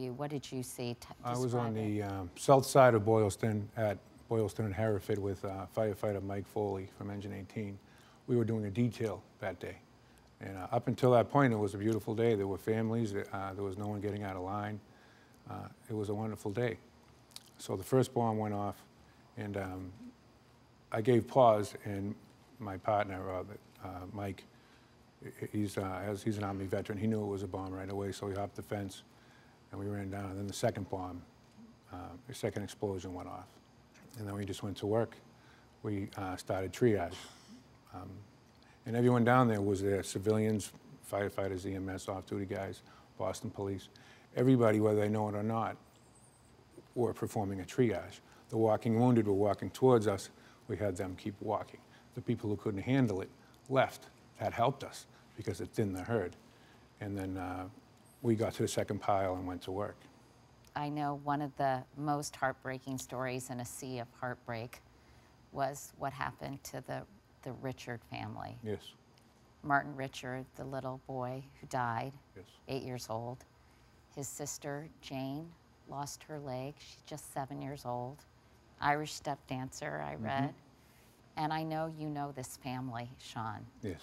you? What did you see? I was on Describe it. the south side of Boylston at Boylston and Hereford with firefighter Mike Foley from Engine 18. We were doing a detail that day. And up until that point, it was a beautiful day. There were families. There was no one getting out of line. It was a wonderful day. So the first bomb went off, and I gave pause, and my partner, Mike, he's an Army veteran. He knew it was a bomb right away, so he hopped the fence, and we ran down. And then the second bomb, the second explosion went off. And then we just went to work. We started triage. And everyone down there was there, civilians, firefighters, EMS, off-duty guys, Boston police. Everybody, whether they know it or not, were performing a triage. The walking wounded were walking towards us. We had them keep walking. The people who couldn't handle it left. That helped us because it thinned the herd. And then we got to the second pile and went to work. I know one of the most heartbreaking stories in a sea of heartbreak was what happened to the Richard family. Yes. Martin Richard, the little boy who died, Yes. 8 years old. His sister, Jane, lost her leg. She's just 7 years old. Irish step dancer, I read. And I know you know this family, Sean. Yes.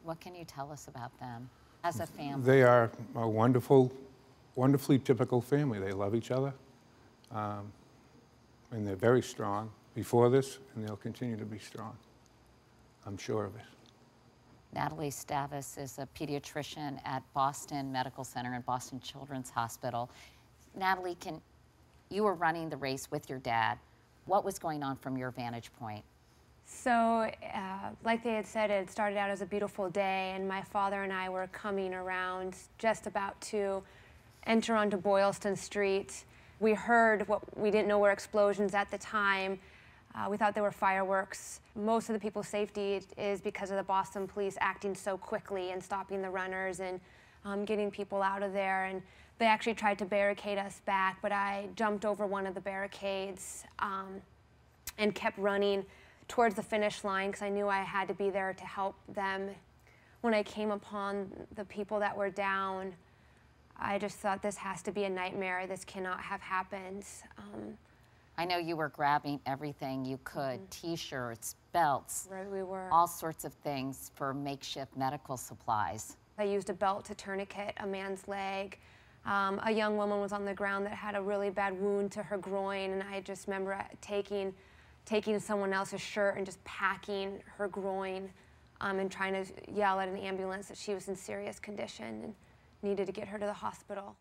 What can you tell us about them as a family? They are a wonderfully typical family. They love each other, and they're very strong before this, and they'll continue to be strong. I'm sure of it. Natalie Stavis is a pediatrician at Boston Medical Center and Boston Children's Hospital. Natalie, you were running the race with your dad. What was going on from your vantage point? So, like they had said, it started out as a beautiful day, and my father and I were coming around, just about to enter onto Boylston Street. We heard we didn't know were explosions at the time. We thought they were fireworks. Most of the people's safety is because of the Boston police acting so quickly and stopping the runners and getting people out of there. And they actually tried to barricade us back, but I jumped over one of the barricades and kept running towards the finish line because I knew I had to be there to help them. When I came upon the people that were down, I just thought, this has to be a nightmare. This cannot have happened. I know you were grabbing everything you could, T-shirts, belts, Right, we were. all sorts of things for makeshift medical supplies. I used a belt to tourniquet a man's leg. A young woman was on the ground that had a really bad wound to her groin, and I just remember taking someone else's shirt and just packing her groin and trying to yell at an ambulance that she was in serious condition and needed to get her to the hospital.